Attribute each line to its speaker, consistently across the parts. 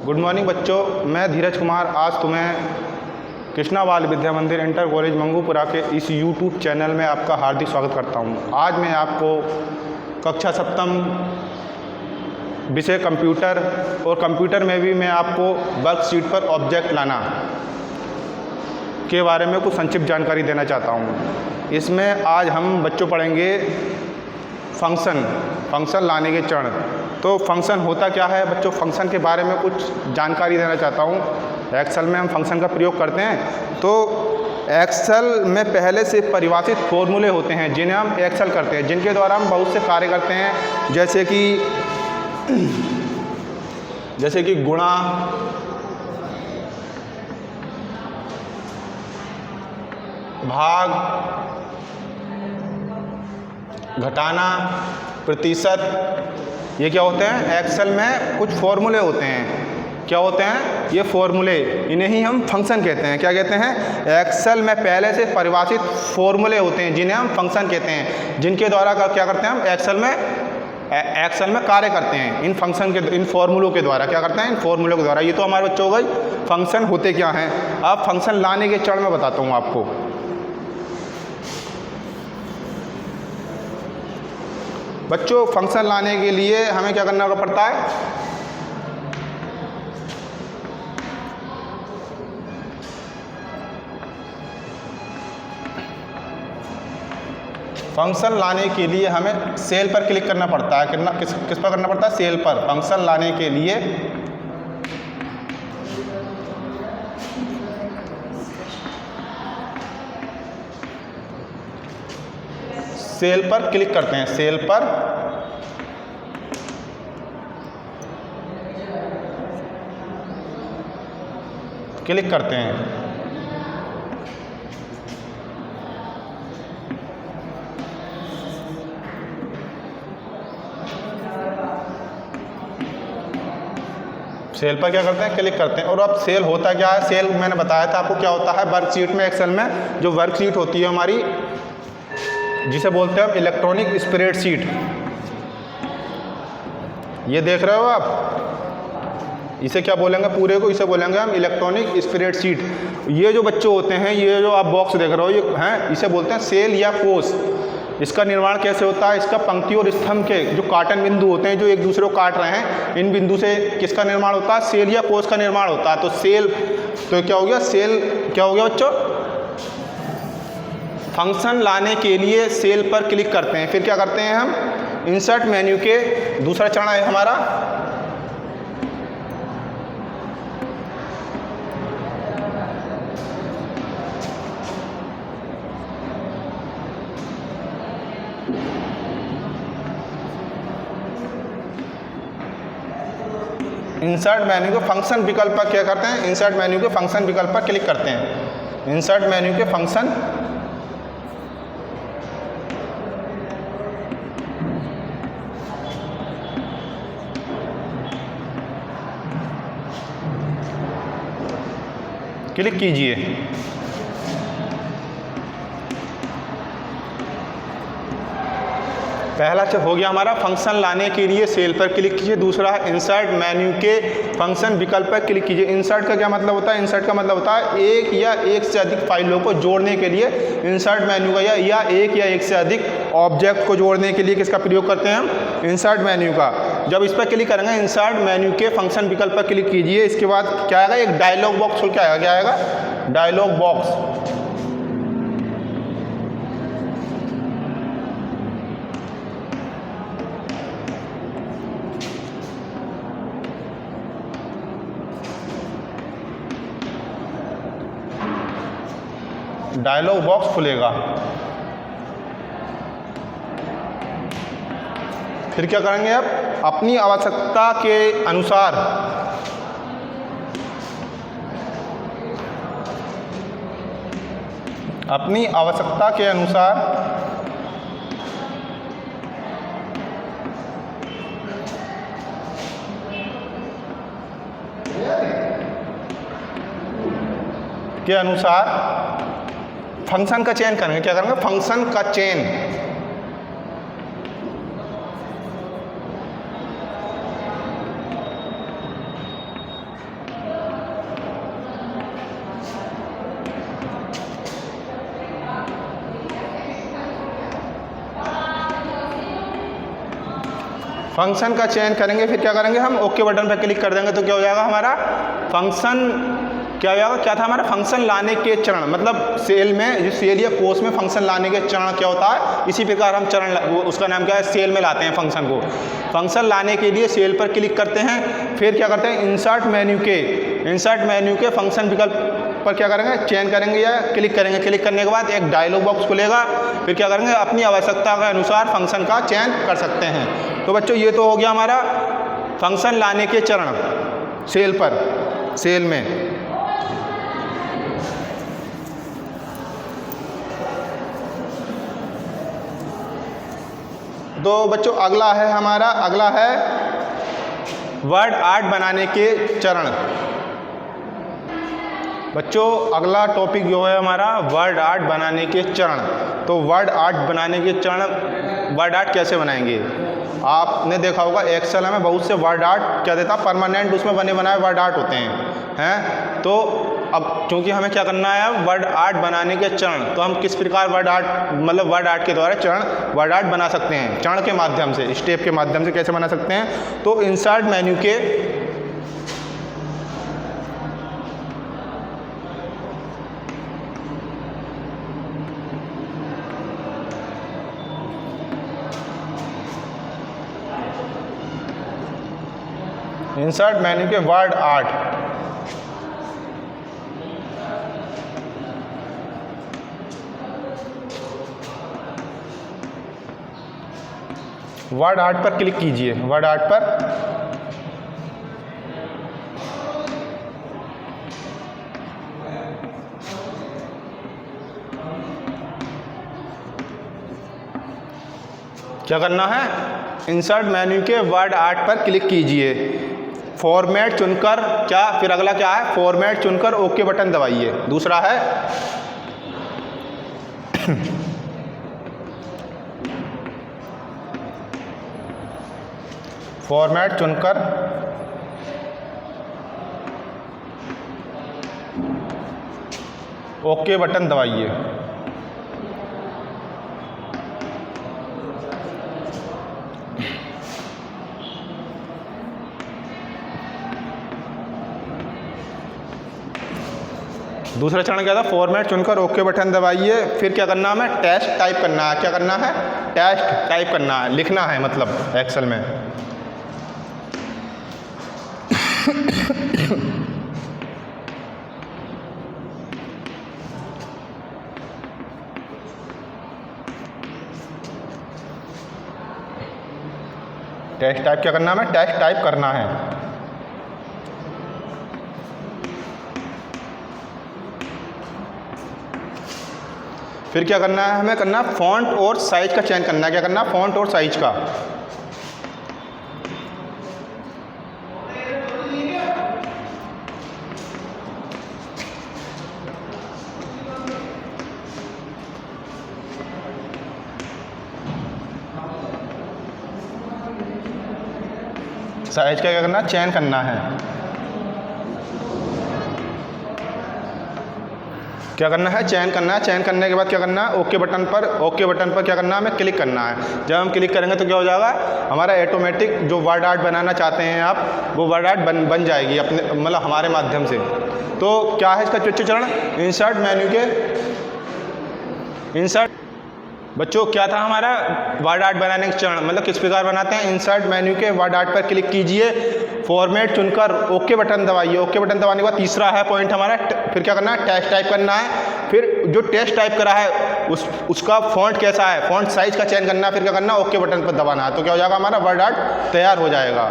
Speaker 1: Good morning बच्चों, मैं धीरज कुमार आज तुम्हें कृष्णा बाल विद्या मंदिर इंटर कॉलेज मंगूपुरा के इस यूट्यूब चैनल में आपका हार्दिक स्वागत करता हूं। आज मैं आपको कक्षा सप्तम विषय कंप्यूटर और कंप्यूटर में भी मैं आपको वर्कशीट पर ऑब्जेक्ट लाना के बारे में कुछ संक्षिप्त जानकारी देना चाहता हूं। इसमें आज हम बच्चों पढ़ेंगे फंक्शन लाने के चरण। तो फंक्शन होता क्या है बच्चों, फंक्शन के बारे में कुछ जानकारी देना चाहता हूँ। एक्सेल में हम फंक्शन का प्रयोग करते हैं, तो एक्सेल में पहले से परिभाषित फॉर्मूले होते हैं जिन्हें हम एक्सेल करते हैं, जिनके द्वारा हम बहुत से कार्य करते हैं, जैसे कि गुणा, भाग, घटाना, प्रतिशत। ये क्या होते हैं, एक्सेल में कुछ फॉर्मूले होते हैं। क्या होते हैं ये फॉर्मूले, इन्हें ही हम फंक्शन कहते हैं। क्या कहते हैं, एक्सेल में पहले से परिभाषित फॉर्मूले होते हैं जिन्हें हम फंक्शन कहते हैं, जिनके द्वारा क्या करते हैं हम एक्सेल में कार्य करते हैं। इन फॉर्मूलों के द्वारा क्या करते हैं, इन फॉर्मूलों के द्वारा। ये तो हमारे बच्चों हो गई फंक्शन होते क्या हैं। अब फंक्शन लाने के चरण में बताता हूँ आपको। बच्चों फंक्शन लाने के लिए हमें क्या करना पड़ता है, फंक्शन लाने के लिए हमें सेल पर क्लिक करना पड़ता है। किस पर करना पड़ता है, सेल पर। फंक्शन लाने के लिए सेल पर क्लिक करते हैं, सेल पर क्लिक करते हैं। सेल पर क्या करते हैं, क्लिक करते हैं। और अब सेल होता क्या है, सेल मैंने बताया था आपको क्या होता है। वर्कशीट में, एक्सेल में जो वर्कशीट होती है हमारी, जिसे बोलते हैं हम इलेक्ट्रॉनिक स्प्रेडशीट। ये देख रहे हो आप, इसे क्या बोलेंगे, पूरे को इसे बोलेंगे हम इलेक्ट्रॉनिक स्प्रेडशीट। ये जो बच्चे होते हैं, ये जो आप बॉक्स देख रहे हो, ये हैं, इसे बोलते हैं सेल या कोष। इसका निर्माण कैसे होता है, इसका पंक्ति और स्तंभ के जो काटन बिंदु होते हैं, जो एक दूसरे को काट रहे हैं, इन बिंदु से किसका निर्माण होता है, सेल या कोष का निर्माण होता है। तो सेल, तो क्या हो गया, सेल क्या हो गया बच्चों, फंक्शन लाने के लिए सेल पर क्लिक करते हैं। फिर क्या करते हैं हम, इंसर्ट मेन्यू के दूसरा चरण है हमारा, इंसर्ट मेन्यू के फंक्शन विकल्प पर क्या करते हैं, इंसर्ट मेन्यू के फंक्शन विकल्प पर क्लिक करते हैं। इंसर्ट मेन्यू के फंक्शन क्लिक कीजिए। पहला हो गया हमारा फंक्शन लाने के लिए सेल पर क्लिक कीजिए। दूसरा है इंसर्ट मेन्यू के फंक्शन विकल्प पर क्लिक कीजिए। इंसर्ट का क्या मतलब होता है, इंसर्ट का मतलब होता है एक या एक से अधिक फाइलों को जोड़ने के लिए इंसर्ट मेन्यू का या एक से अधिक ऑब्जेक्ट को जोड़ने के लिए किसका प्रयोग करते हैं हम, इंसर्ट मेन्यू का। जब इस पर क्लिक करेंगे, इंसर्ट मेन्यू के फंक्शन विकल्प पर क्लिक कीजिए। इसके बाद क्या आएगा, एक डायलॉग बॉक्स खुल के आएगा। क्या आएगा, डायलॉग बॉक्स। डायलॉग बॉक्स खुलेगा। फिर क्या करेंगे, आप अपनी आवश्यकता के अनुसार फंक्शन का चयन करेंगे। क्या करेंगे, फंक्शन का चयन। फंक्शन का चयन करेंगे, फिर क्या करेंगे हम ओके बटन पर क्लिक कर देंगे तो क्या हो जाएगा हमारा फंक्शन, क्या हो जाएगा, क्या था हमारा फंक्शन लाने के चरण, मतलब सेल में जो सेल या कोर्स में फंक्शन लाने के चरण क्या होता है, इसी प्रकार हम चरण उसका नाम क्या है, सेल में लाते हैं फंक्शन को। फंक्शन लाने के लिए सेल पर क्लिक करते हैं, फिर क्या करते हैं इंसर्ट मेन्यू के फंक्शन विकल्प पर क्या करेंगे, चयन करेंगे या क्लिक करेंगे। क्लिक करने के बाद एक डायलॉग बॉक्स खुलेगा, फिर क्या करेंगे अपनी आवश्यकता के अनुसार फंक्शन का चयन कर सकते हैं। तो बच्चों ये तो हो गया हमारा फंक्शन लाने के चरण सेल में। तो बच्चों अगला है वर्ड आर्ट बनाने के चरण। बच्चों अगला टॉपिक जो है हमारा वर्ड आर्ट बनाने के चरण। तो वर्ड आर्ट बनाने के चरण, वर्ड आर्ट कैसे बनाएंगे, आपने देखा होगा एक्सेल में बहुत से वर्ड आर्ट क्या देता, परमानेंट उसमें बने बनाए वर्ड आर्ट होते हैं। तो अब क्योंकि हमें क्या करना है वर्ड आर्ट बनाने के चरण, तो हम किस प्रकार वर्ड आर्ट के द्वारा वर्ड आर्ट बना सकते हैं, चरण के माध्यम से, स्टेप के माध्यम से कैसे बना सकते हैं। तो इंसर्ट मेन्यू के वर्ड आर्ट, वर्ड आर्ट पर क्लिक कीजिए। वर्ड आर्ट पर क्या करना है, इंसर्ट मेन्यू के वर्ड आर्ट पर क्लिक कीजिए। फॉर्मेट चुनकर फिर अगला क्या है, फॉर्मेट चुनकर ओके बटन दबाइए। दूसरा है फॉर्मेट चुनकर ओके बटन दबाइए। दूसरा चरण क्या था, फॉर्मेट चुनकर ओके बटन दबाइए। फिर क्या करना है, हमें टेक्स्ट टाइप करना है। क्या करना है, टेक्स्ट टाइप करना है, लिखना है मतलब एक्सेल में। टेक्स्ट टाइप क्या करना है, हमें टेक्स्ट टाइप करना है। फिर क्या करना है, हमें करना फॉन्ट और साइज का चयन करना है। क्या करना, फॉन्ट और साइज का। साइज का क्या करना, चयन करना है। क्या करना है, चयन करना है। चयन करने के बाद क्या करना है, ओके बटन पर क्या करना है, हमें क्लिक करना है। जब हम क्लिक करेंगे तो क्या हो जाएगा, हमारा ऑटोमेटिक जो वर्ड आर्ट बनाना चाहते हैं आप, वो वर्ड आर्ट बन जाएगी अपने मतलब हमारे माध्यम से। तो क्या है इसका चौथा चरण, इंसर्ट मेन्यू के बच्चों क्या था हमारा वर्ड आर्ट बनाने के चरण, मतलब किस प्रकार बनाते हैं। इंसर्ट मेन्यू के वर्ड आर्ट पर क्लिक कीजिए, फॉर्मेट चुनकर ओके बटन दबाइए। ओके बटन दबाने के बाद तीसरा है पॉइंट हमारा, फिर क्या करना है, टेक्स्ट टाइप करना है। फिर जो टेक्स्ट टाइप करा है उसका फॉन्ट कैसा है, फॉन्ट साइज का चयन करना है। फिर क्या करना है, ओके बटन पर दबाना है। तो क्या हो जाएगा, हमारा वर्ड आर्ट तैयार हो जाएगा।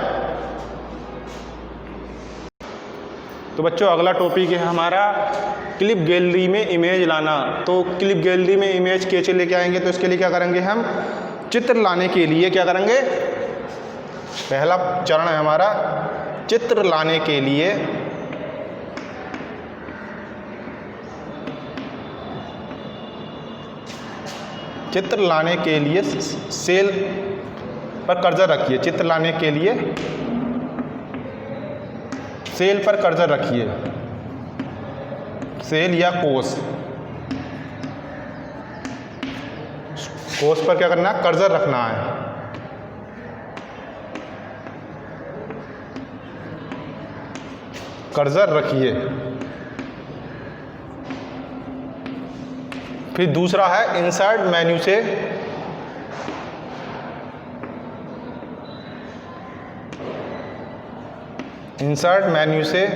Speaker 1: तो बच्चों अगला टॉपिक है हमारा क्लिप गैलरी में इमेज लाना। तो क्लिप गैलरी में इमेज कैसे लेके आएंगे, तो इसके लिए क्या करेंगे, हम चित्र लाने के लिए क्या करेंगे, पहला चरण है हमारा चित्र लाने के लिए सेल पर कर्सर रखिए। चित्र लाने के लिए सेल पर कर्सर रखिए, सेल या कोष पर क्या करना है, कर्सर रखना है। कर्सर रखिए। फिर दूसरा है इंसर्ट मेन्यू से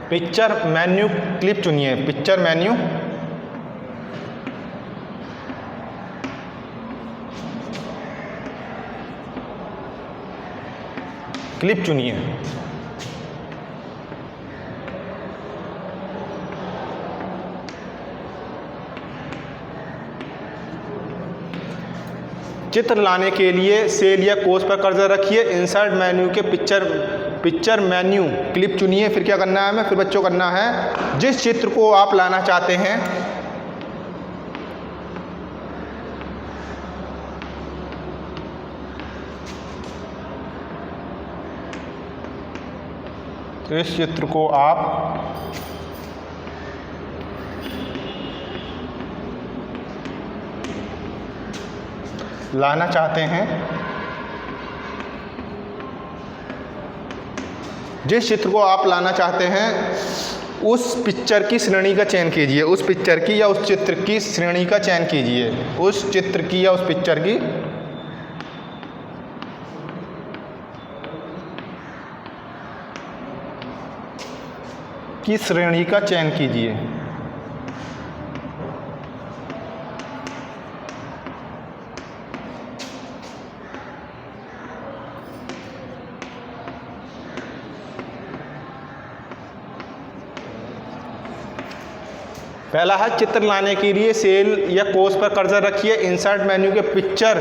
Speaker 1: पिक्चर मेन्यू क्लिप चुनिए। पिक्चर मेन्यू क्लिप चुनिए। चित्र लाने के लिए सेल या कोष पर कर्सर रखिए। इंसर्ट मेन्यू के पिक्चर मेन्यू क्लिप चुनिए। फिर क्या करना है हमें? फिर बच्चों करना है जिस चित्र को आप लाना चाहते हैं तो इस चित्र को आप लाना चाहते हैं, जिस चित्र को आप लाना चाहते हैं उस पिक्चर की श्रेणी का चयन कीजिए। उस पिक्चर की या उस चित्र की श्रेणी का चयन कीजिए। उस चित्र की या उस पिक्चर की श्रेणी का चयन कीजिए। पहला है चित्र लाने के लिए सेल या कोष पर कर्सर रखिए। इंसर्ट मेन्यू के पिक्चर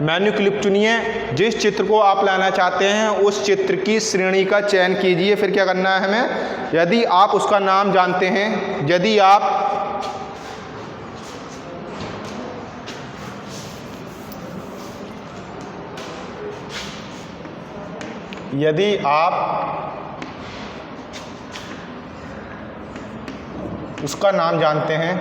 Speaker 1: मेन्यू क्लिप चुनिए। जिस चित्र को आप लाना चाहते हैं उस चित्र की श्रेणी का चयन कीजिए। फिर क्या करना है हमें? यदि आप उसका नाम जानते हैं, यदि आप उसका नाम जानते हैं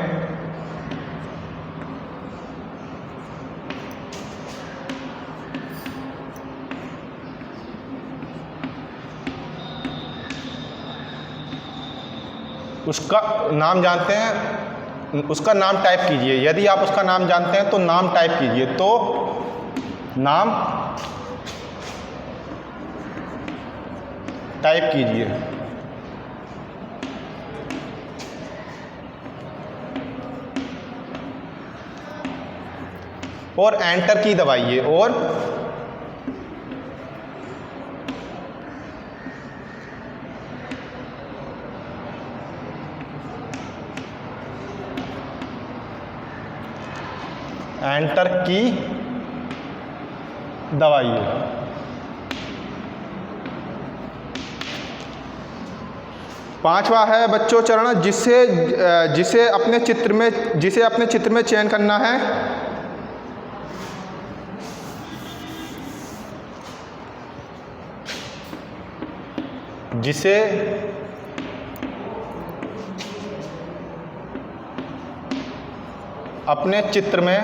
Speaker 1: उसका नाम टाइप कीजिए। यदि आप उसका नाम जानते हैं तो नाम टाइप कीजिए। तो नाम टाइप कीजिए और एंटर की दबाइए और एंटर की दबाइए। पांचवा है बच्चों चरण जिसे अपने चित्र में चयन करना है। जिसे अपने चित्र में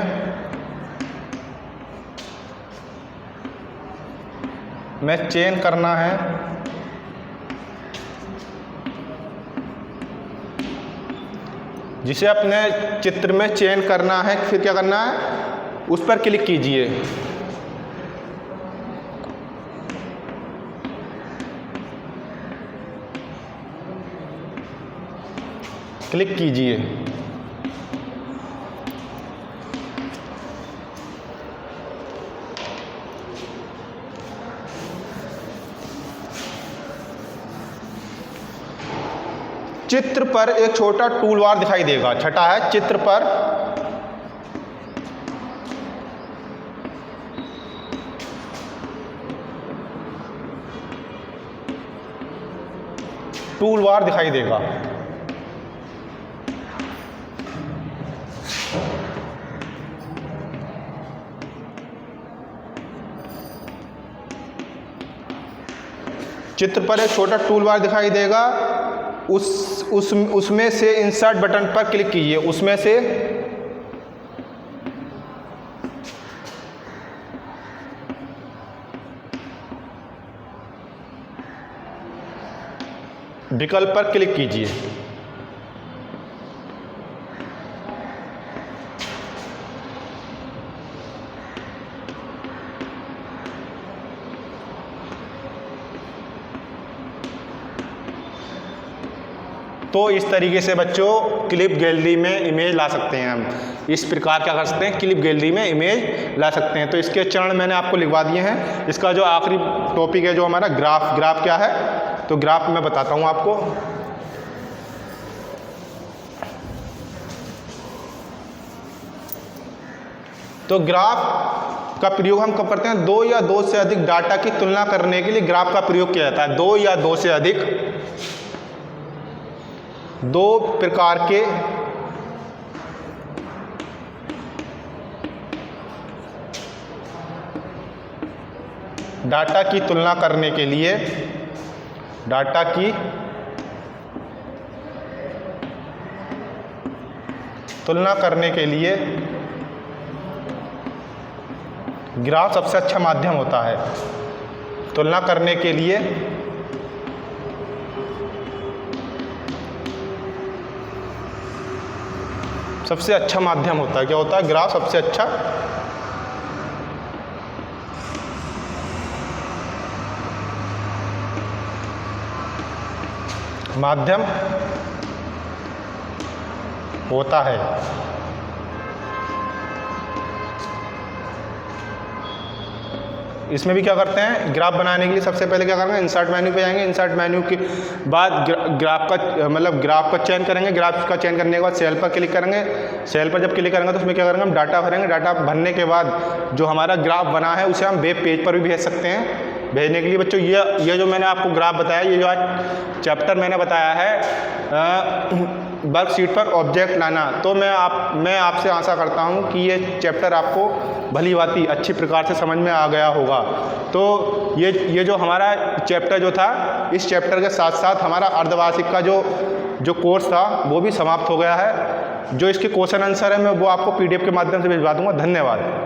Speaker 1: चयन करना है। जिसे अपने चित्र में चयन करना है। फिर क्या करना है? उस पर क्लिक कीजिए। क्लिक कीजिए। चित्र पर एक छोटा टूल बार दिखाई देगा। छठा है चित्र पर टूल बार दिखाई देगा। चित्र पर एक छोटा टूल बार दिखाई देगा। उसमें से इंसर्ट बटन पर क्लिक कीजिए। उसमें से विकल्प पर क्लिक कीजिए। तो इस तरीके से बच्चों क्लिप गैलरी में इमेज ला सकते हैं हम। इस प्रकार क्या कर सकते हैं, क्लिप गैलरी में इमेज ला सकते हैं। तो इसके चरण मैंने आपको लिखवा दिए हैं। इसका जो आखिरी टॉपिक है जो हमारा ग्राफ क्या है, तो ग्राफ मैं बताता हूँ आपको। तो ग्राफ का प्रयोग हम कब करते हैं, दो या दो से अधिक डाटा की तुलना करने के लिए ग्राफ का प्रयोग किया जाता है। दो या दो से अधिक, दो प्रकार के डाटा की तुलना करने के लिए, डाटा की तुलना करने के लिए ग्राफ सबसे अच्छा माध्यम होता है। तुलना करने के लिए सबसे अच्छा माध्यम होता है। क्या होता है, ग्राफ सबसे अच्छा माध्यम होता है। इसमें भी क्या करते हैं, ग्राफ बनाने के लिए सबसे पहले क्या करेंगे, इंसर्ट मेन्यू पे जाएंगे। इंसर्ट मेन्यू के बाद ग्राफ का चयन करेंगे। ग्राफ का चयन करने के बाद सेल पर क्लिक करेंगे। सेल पर जब क्लिक करेंगे तो उसमें क्या करेंगे, हम डाटा भरेंगे। डाटा भरने के बाद जो हमारा ग्राफ बना है उसे हम वेब पेज पर भी भेज सकते हैं। भेजने के लिए बच्चों ये जो मैंने आपको ग्राफ बताया, ये जो आज चैप्टर मैंने बताया है वर्कशीट पर ऑब्जेक्ट लाना, तो मैं आपसे आशा करता हूँ कि ये चैप्टर आपको भली भांति अच्छी प्रकार से समझ में आ गया होगा। तो ये जो हमारा चैप्टर जो था, इस चैप्टर के साथ साथ हमारा अर्धवार्षिक का जो कोर्स था वो भी समाप्त हो गया है। जो इसके क्वेश्चन आंसर है मैं वो आपको PDF के माध्यम से भिजवा दूंगा। धन्यवाद।